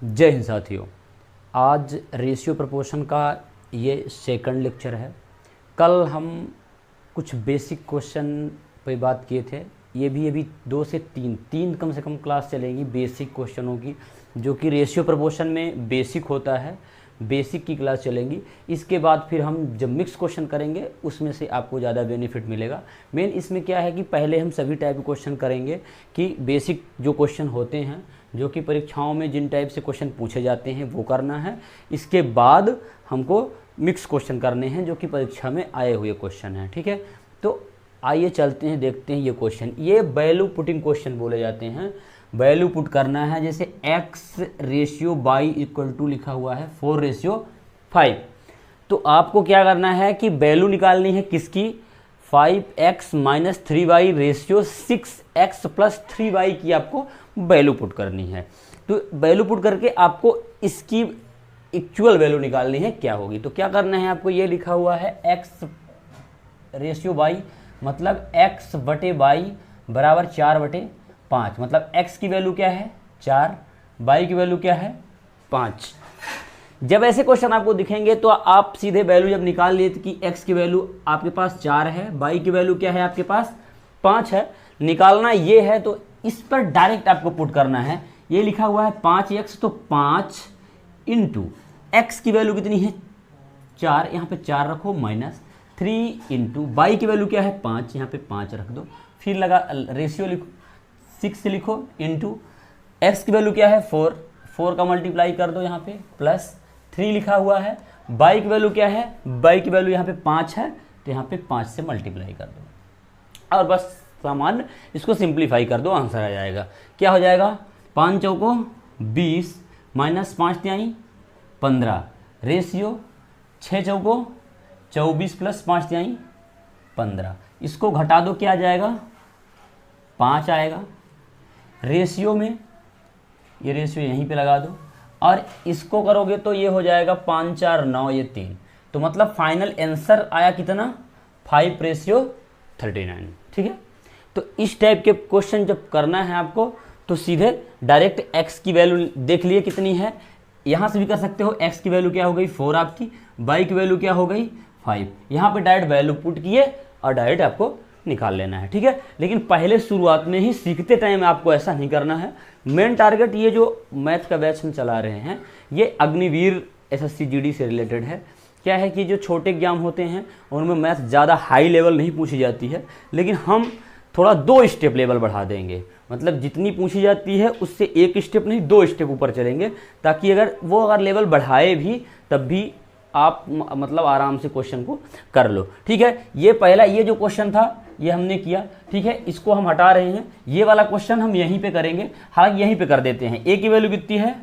जय हिंद साथियों। आज रेशियो प्रोपोर्शन का ये सेकंड लेक्चर है। कल हम कुछ बेसिक क्वेश्चन पे बात किए थे। ये भी अभी 2 से 3 कम से कम क्लास चलेगी बेसिक क्वेश्चनों की, जो कि रेशियो प्रोपोर्शन में बेसिक होता है। बेसिक की क्लास चलेंगी। इसके बाद फिर हम जब मिक्स क्वेश्चन करेंगे उसमें से आपको ज़्यादा बेनिफिट मिलेगा। मेन इसमें क्या है कि पहले हम सभी टाइप के क्वेश्चन करेंगे कि बेसिक जो क्वेश्चन होते हैं, जो कि परीक्षाओं में जिन टाइप से क्वेश्चन पूछे जाते हैं वो करना है। इसके बाद हमको मिक्स क्वेश्चन करने हैं जो कि परीक्षा में आए हुए क्वेश्चन हैं। ठीक है, तो आइए चलते हैं, देखते हैं ये क्वेश्चन। ये वैल्यू पुटिंग क्वेश्चन बोले जाते हैं। वैल्यू पुट करना है, जैसे x ratio by equal to लिखा हुआ है 4:5। तो आपको क्या करना है कि वैल्यू निकालनी है किसकी, 5x minus 3y ratio 6x plus 3y की आपको वैल्यू पुट करनी है। तो वैल्यू पुट करके आपको इसकी एक्चुअल वैल्यू निकालनी है क्या होगी। तो क्या करना है आपको, ये लिखा हुआ है x रेशियो y, मतलब x बटे y बराबर 4/5। मतलब x की वैल्यू क्या है 4, y की वैल्यू क्या है 5। जब ऐसे क्वेश्चन आपको दिखेंगे तो आप सीधे वैल्यू जब निकाल लिए कि x की वैल्यू आपके पास 4 है, y की वैल्यू क्या है आपके पास 5 है, निकालना ये है। तो इस पर डायरेक्ट आपको पुट करना है। ये लिखा हुआ है 5x, तो 5 इंटू एक्स की वैल्यू कितनी है 4, यहाँ पे 4 रखो, माइनस 3 इंटू y की वैल्यू क्या है 5, यहाँ पे 5 रख दो। फिर लगा रेशियो लिखो 6 लिखो, इंटू एक्स की वैल्यू क्या है 4 का मल्टीप्लाई कर दो यहाँ पे, प्लस 3 लिखा हुआ है। y की वैल्यू क्या है, y की वैल्यू यहाँ पे 5 है, तो यहाँ पे 5 से मल्टीप्लाई कर दो और बस सामान्य इसको सिंप्लीफाई कर दो, आंसर आ जाएगा। क्या हो जाएगा 5 चौको 20 माइनस 5 तिहाई 15 रेशियो 6 चौको 24 प्लस 5 तिहाई 15। इसको घटा दो, क्या आ जाएगा 5 आएगा। रेशियो में ये रेशियो यहीं पे लगा दो और इसको करोगे तो ये हो जाएगा 5 4 9, ये 3। तो मतलब फाइनल आंसर आया कितना 5:39। ठीक है, तो इस टाइप के क्वेश्चन जब करना है आपको तो सीधे डायरेक्ट x की वैल्यू देख लिए कितनी है, यहाँ से भी कर सकते हो। x की वैल्यू क्या हो गई 4 आपकी, y की वैल्यू क्या हो गई 5। यहाँ पे डायरेक्ट वैल्यू पुट किए और डायरेक्ट आपको निकाल लेना है। ठीक है, लेकिन पहले शुरुआत में ही सीखते टाइम आपको ऐसा नहीं करना है। मेन टारगेट ये जो मैथ का बैच हम चला रहे हैं ये अग्निवीर SSC GD से रिलेटेड है। क्या है कि जो छोटे एग्जाम होते हैं उनमें मैथ ज़्यादा हाई लेवल नहीं पूछी जाती है, लेकिन हम थोड़ा 2 स्टेप लेवल बढ़ा देंगे। मतलब जितनी पूछी जाती है उससे 1 स्टेप नहीं 2 स्टेप ऊपर चलेंगे, ताकि अगर लेवल बढ़ाए भी तब भी आप मतलब आराम से क्वेश्चन को कर लो। ठीक है, ये पहला ये जो क्वेश्चन था ये हमने किया। ठीक है, इसको हम हटा रहे हैं। ये वाला क्वेश्चन हम यहीं पे करेंगे। हालांकि यहीं पे कर देते हैं। a की वैल्यू कितनी है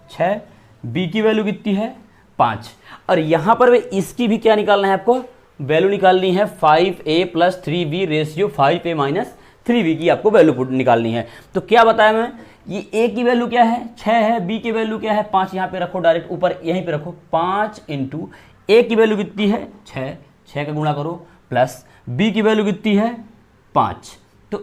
6, b की वैल्यू कितनी है 5, और यहाँ पर इसकी भी क्या निकालना है आपको, वैल्यू निकालनी है 5a plus 3b ratio 5a minus 3b की आपको वैल्यू निकालनी है। तो क्या बताया मैं, ये a की वैल्यू क्या है 6 है, b की वैल्यू क्या है 5, यहाँ पे रखो डायरेक्ट ऊपर यहीं पे रखो। 5 इंटू a की वैल्यू कितनी है 6 का गुणा करो, प्लस b की वैल्यू कितनी है 5, तो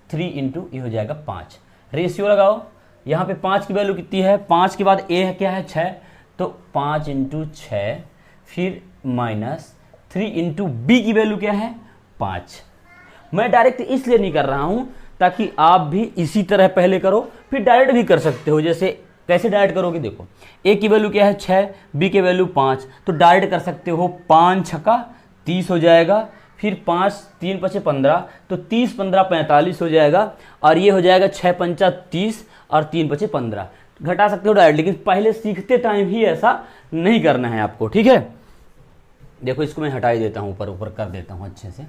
3 इंटू ये हो जाएगा 5। रेशियो लगाओ, यहाँ पे 5 की वैल्यू कितनी है 5 के बाद a क्या है 6, तो 5 इंटू 6, फिर माइनस 3 इंटू b की वैल्यू क्या है 5। मैं डायरेक्ट इसलिए नहीं कर रहा हूं ताकि आप भी इसी तरह पहले करो, फिर डायरेक्ट भी कर सकते हो। जैसे कैसे डायरेक्ट करोगे, देखो a की वैल्यू क्या है 6, b की वैल्यू 5, तो डायरेक्ट कर सकते हो 5 छक्का 30 हो जाएगा, फिर 5 3 5 15, तो 30 15 45 हो जाएगा, और ये हो जाएगा 6 5 30 और 3 5 15। घटा सकते हो डायरेक्ट, लेकिन पहले सीखते टाइम ही ऐसा नहीं करना है आपको। ठीक है, देखो इसको मैं हटा ही देता हूं, ऊपर ऊपर कर देता हूं अच्छे से।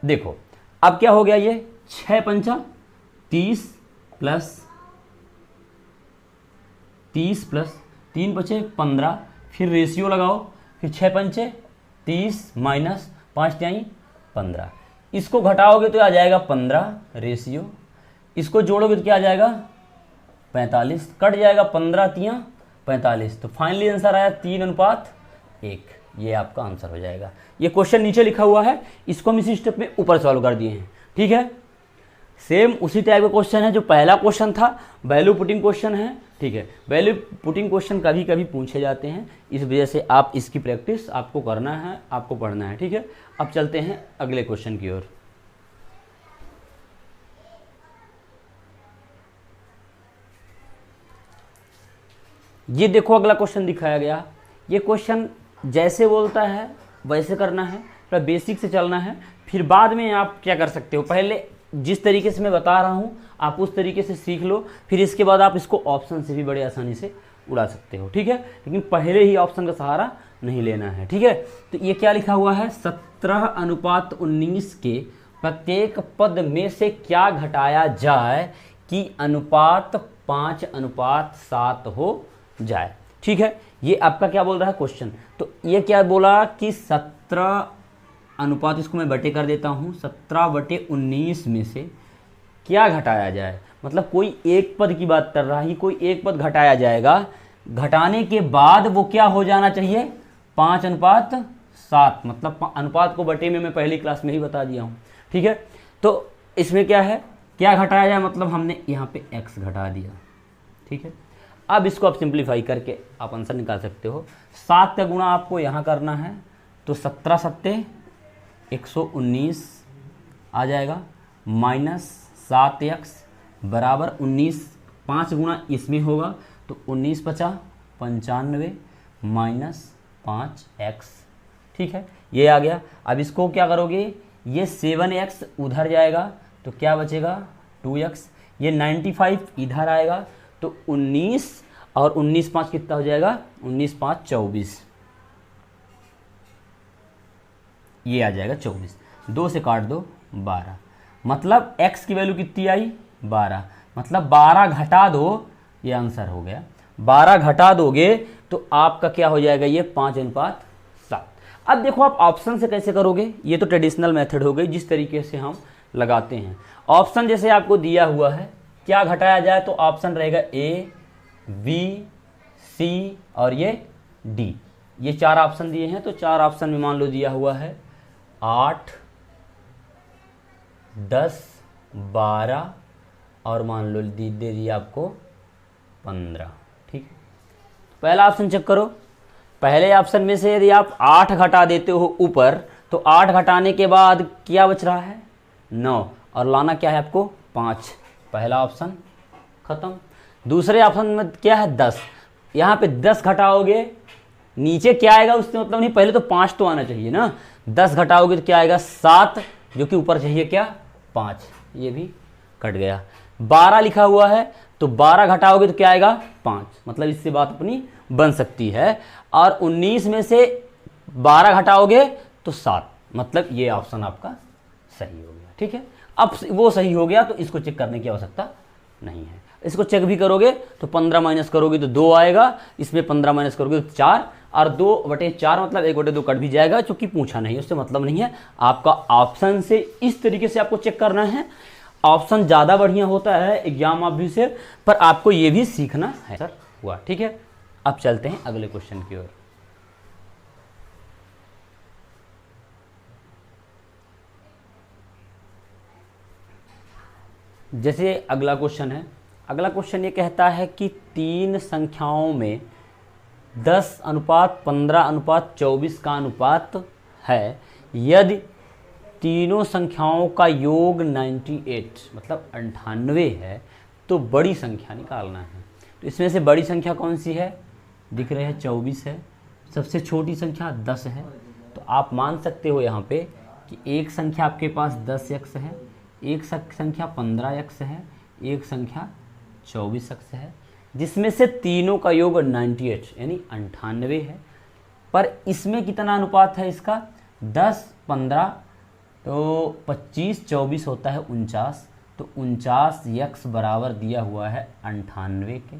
देखो अब क्या हो गया, ये 6 5 30 प्लस 30 प्लस 3 5 15, फिर रेशियो लगाओ, फिर 6 5 30 माइनस 5 तिहाई 15। इसको घटाओगे तो आ जाएगा 15 रेशियो, इसको जोड़ोगे तो क्या आ जाएगा 45, कट जाएगा 15 तिया 45, तो फाइनली आंसर आया 3:1। ये आपका आंसर हो जाएगा। ये क्वेश्चन नीचे लिखा हुआ है, इसको हम इसी स्टेप में ऊपर सॉल्व कर दिए हैं। ठीक है, सेम उसी टाइप का क्वेश्चन है जो पहला क्वेश्चन था, वैल्यू पुटिंग क्वेश्चन है, ठीक है। वैल्यू पुटिंग क्वेश्चन कभी कभी पूछे जाते हैं, इस वजह से आप इसकी प्रैक्टिस आपको करना है, आपको पढ़ना है, ठीक है। अब चलते हैं अगले क्वेश्चन की ओर। ये देखो अगला क्वेश्चन दिखाया गया। ये क्वेश्चन जैसे बोलता है वैसे करना है, थोड़ा बेसिक से चलना है, फिर बाद में आप क्या कर सकते हो, पहले जिस तरीके से मैं बता रहा हूँ आप उस तरीके से सीख लो, फिर इसके बाद आप इसको ऑप्शन से भी बड़े आसानी से उड़ा सकते हो, ठीक है। लेकिन पहले ही ऑप्शन का सहारा नहीं लेना है, ठीक है। तो ये क्या लिखा हुआ है, 17:19 के प्रत्येक पद में से क्या घटाया जाए कि अनुपात 5:7 हो जाए, ठीक है। ये आपका क्या बोल रहा है क्वेश्चन। तो ये क्या बोला कि 17 अनुपात, इसको मैं बटे कर देता हूँ, 17/19 में से क्या घटाया जाए, मतलब कोई एक पद की बात कर रहा है, कोई एक पद घटाया जाएगा, घटाने के बाद वो क्या हो जाना चाहिए, 5:7, मतलब अनुपात को बटे में मैं पहली क्लास में ही बता दिया हूँ, ठीक है। तो इसमें क्या है, क्या घटाया जाए, मतलब हमने यहाँ पे x घटा दिया, ठीक है। अब इसको आप सिंप्लीफाई करके आप आंसर निकाल सकते हो। 7 का गुणा आपको यहाँ करना है, तो 17 सत्ते 119 आ जाएगा, माइनस 7x बराबर 19, 5 गुणा इसमें होगा तो 19 × 5 = 95 माइनस 5x, ठीक है। ये आ गया। अब इसको क्या करोगे, ये 7x उधर जाएगा तो क्या बचेगा 2x, ये 95 इधर आएगा तो 19 और 19 5 कितना हो जाएगा, 19 5 24, ये आ जाएगा 24, 2 से काट दो 12, मतलब x की वैल्यू कितनी आई 12, मतलब 12 घटा दो, ये आंसर हो गया। 12 घटा दोगे तो आपका क्या हो जाएगा, ये 5:7। अब देखो आप ऑप्शन से कैसे करोगे, ये तो ट्रेडिशनल मेथड हो गई जिस तरीके से हम लगाते हैं। ऑप्शन जैसे आपको दिया हुआ है, क्या घटाया जाए, तो ऑप्शन रहेगा A, B, C और ये D, ये 4 ऑप्शन दिए हैं। तो 4 ऑप्शन में मान लो दिया हुआ है 8, 10, 12 और मान लो दे दिया आपको 15, ठीक। पहला ऑप्शन चेक करो, पहले ऑप्शन में से यदि आप 8 घटा देते हो ऊपर, तो 8 घटाने के बाद क्या बच रहा है 9, और लाना क्या है आपको 5, पहला ऑप्शन खत्म। दूसरे ऑप्शन में क्या है 10, यहाँ पे 10 घटाओगे, नीचे क्या आएगा उससे मतलब नहीं, पहले तो 5 तो आना चाहिए ना, 10 घटाओगे तो क्या आएगा 7, जो कि ऊपर चाहिए क्या 5, ये भी कट गया। 12 लिखा हुआ है तो 12 घटाओगे तो क्या आएगा 5, मतलब इससे बात अपनी बन सकती है। और 19 में से 12 घटाओगे तो 7, मतलब ये ऑप्शन आपका सही हो गया, ठीक है। अब वो सही हो गया तो इसको चेक करने की आवश्यकता नहीं है। इसको चेक भी करोगे तो 15 माइनस करोगे तो 2 आएगा, इसमें 15 माइनस करोगे तो 4, और 2/4 मतलब 1/2 कट भी जाएगा, चूंकि पूछा नहीं है उससे मतलब नहीं है। आपका ऑप्शन से इस तरीके से आपको चेक करना है। ऑप्शन ज़्यादा बढ़िया होता है एग्जाम ऑब्जेक्टिव से, पर आपको ये भी सीखना है। सर हुआ, ठीक है। अब चलते हैं अगले क्वेश्चन की ओर। जैसे अगला क्वेश्चन है, अगला क्वेश्चन ये कहता है कि 3 संख्याओं में 10:15:24 का अनुपात है, यदि तीनों संख्याओं का योग 98 मतलब 98 है तो बड़ी संख्या निकालना है। तो इसमें से बड़ी संख्या कौन सी है, दिख रहे हैं 24 है, सबसे छोटी संख्या 10 है। तो आप मान सकते हो यहाँ पे कि एक संख्या आपके पास 10x है, एक संख्या 15x है, एक संख्या 24x है, जिसमें से तीनों का योग 98 यानी 98 है। पर इसमें कितना अनुपात है इसका, 10:15 तो 25 24 होता है 49, तो 49x बराबर दिया हुआ है 98 के,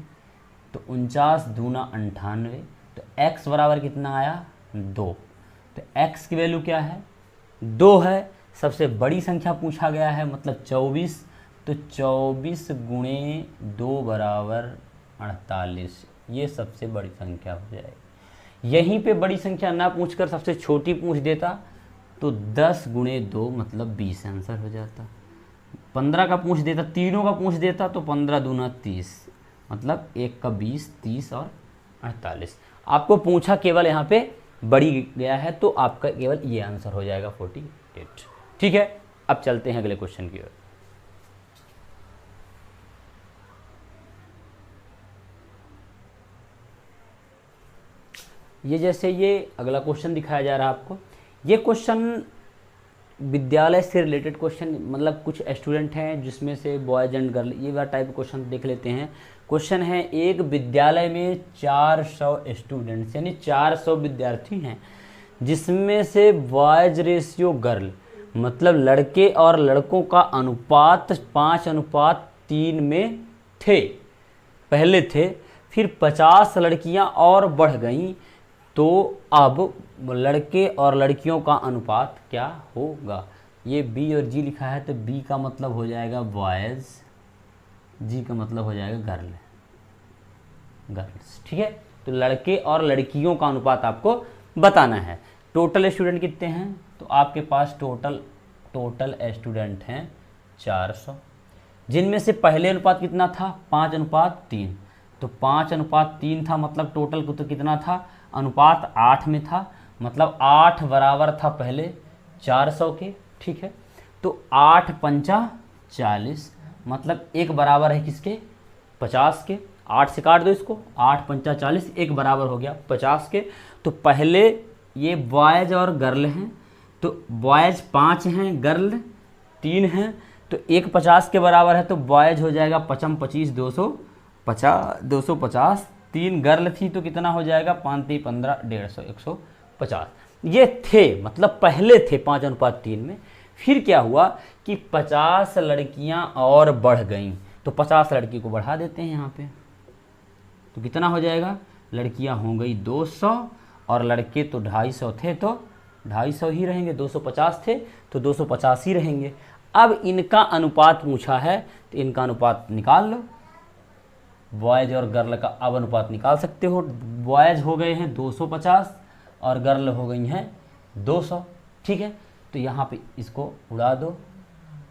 तो 49 दूना 98, तो x बराबर कितना आया 2। तो x की वैल्यू क्या है 2 है, सबसे बड़ी संख्या पूछा गया है मतलब 24, तो 24 गुणे 2 बराबर 48, ये सबसे बड़ी संख्या हो जाएगी। यहीं पे बड़ी संख्या ना पूछकर सबसे छोटी पूछ देता तो 10 गुणे 2 मतलब 20 आंसर हो जाता। 15 का पूछ देता, तीनों का पूछ देता तो 15 दूना 30, मतलब 1 का 20, 30 और 48। आपको पूछा केवल यहाँ पे बढ़ी गया है, तो आपका केवल ये आंसर हो जाएगा 48। ठीक है, अब चलते हैं अगले क्वेश्चन की ओर। ये जैसे ये अगला क्वेश्चन दिखाया जा रहा है आपको, ये क्वेश्चन विद्यालय से रिलेटेड क्वेश्चन, मतलब कुछ स्टूडेंट हैं जिसमें से बॉयज एंड गर्ल, ये वाला टाइप क्वेश्चन देख लेते हैं। क्वेश्चन है, एक विद्यालय में 400 स्टूडेंट्स यानी 400 विद्यार्थी हैं, जिसमें से बॉयज रेशियो गर्ल मतलब लड़के और लड़कों का अनुपात 5:3 में थे, पहले थे, फिर 50 लड़कियां और बढ़ गईं, तो अब लड़के और लड़कियों का अनुपात क्या होगा। ये बी और जी लिखा है, तो बी का मतलब हो जाएगा बॉयज़, जी का मतलब हो जाएगा गर्ल्स। ठीक है, तो लड़के और लड़कियों का अनुपात आपको बताना है। टोटल स्टूडेंट कितने हैं, तो आपके पास टोटल स्टूडेंट हैं 400, जिनमें से पहले अनुपात कितना था 5:3, तो 5:3 था, मतलब टोटल को तो कितना था, अनुपात 8 में था, मतलब 8 बराबर था पहले 400 के। ठीक है, तो 8 पंचा 40, मतलब 1 बराबर है किसके, 50 के। 8 से काट दो इसको, 8 पंचा 40, 1 बराबर हो गया 50 के। तो पहले ये बॉयज और गर्ल हैं, तो बॉयज 5 हैं, गर्ल 3 हैं, तो 1 50 के बराबर है, तो बॉयज हो जाएगा 5 25 250, 3 गर्ल थी तो कितना हो जाएगा 5 3 15 150 150। ये थे, मतलब पहले थे 5:3 में। फिर क्या हुआ कि 50 लड़कियां और बढ़ गईं, तो 50 लड़की को बढ़ा देते हैं यहाँ पे, तो कितना हो जाएगा, लड़कियां हो गई 200 और लड़के तो 250 थे, तो 250 ही रहेंगे, 250 थे तो 250 ही रहेंगे। अब इनका अनुपात पूछा है, तो इनका अनुपात निकाल लो, बॉयज और गर्ल का अब अनुपात निकाल सकते हो। बॉयज हो गए हैं 250 और गर्ल हो गई हैं 200। ठीक है, तो यहाँ पे इसको उड़ा दो,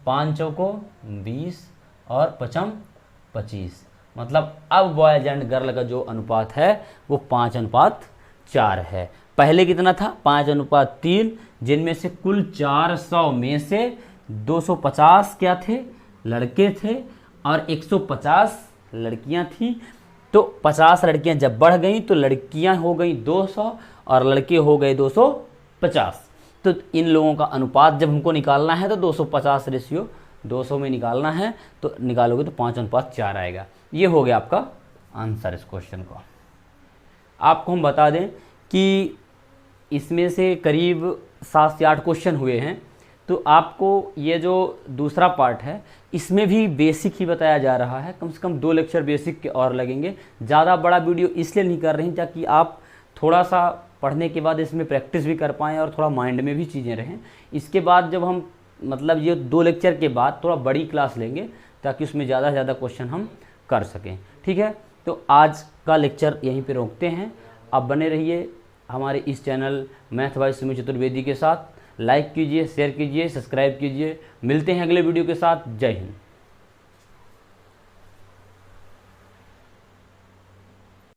5 चौको 20 और 5 25, मतलब अब बॉयज एंड गर्ल का जो अनुपात है वो 5:4 है। पहले कितना था 5:3, जिनमें से कुल 400 में से 250 क्या थे, लड़के थे, और 150 लड़कियां थी। तो 50 लड़कियां जब बढ़ गई तो लड़कियां हो गई 200 और लड़के हो गए 250। तो इन लोगों का अनुपात जब हमको निकालना है तो 250 रेशियो 200 में निकालना है, तो निकालोगे तो 5:4 आएगा। ये हो गया आपका आंसर इस क्वेश्चन का। आपको हम बता दें कि इसमें से करीब 7 से 8 क्वेश्चन हुए हैं, तो आपको ये जो दूसरा पार्ट है इसमें भी बेसिक ही बताया जा रहा है। कम से कम 2 लेक्चर बेसिक के और लगेंगे। ज़्यादा बड़ा वीडियो इसलिए नहीं कर रही ताकि आप थोड़ा सा पढ़ने के बाद इसमें प्रैक्टिस भी कर पाएँ और थोड़ा माइंड में भी चीज़ें रहें। इसके बाद जब हम मतलब ये 2 लेक्चर के बाद थोड़ा बड़ी क्लास लेंगे ताकि उसमें ज़्यादा से ज़्यादा क्वेश्चन हम कर सकें। ठीक है, तो आज का लेक्चर यहीं पे रोकते हैं। आप बने रहिए हमारे इस channel math bye Sumit Chaturvedi के साथ। लाइक कीजिए, शेयर कीजिए, सब्सक्राइब कीजिए। मिलते हैं अगले वीडियो के साथ। जय हिंद।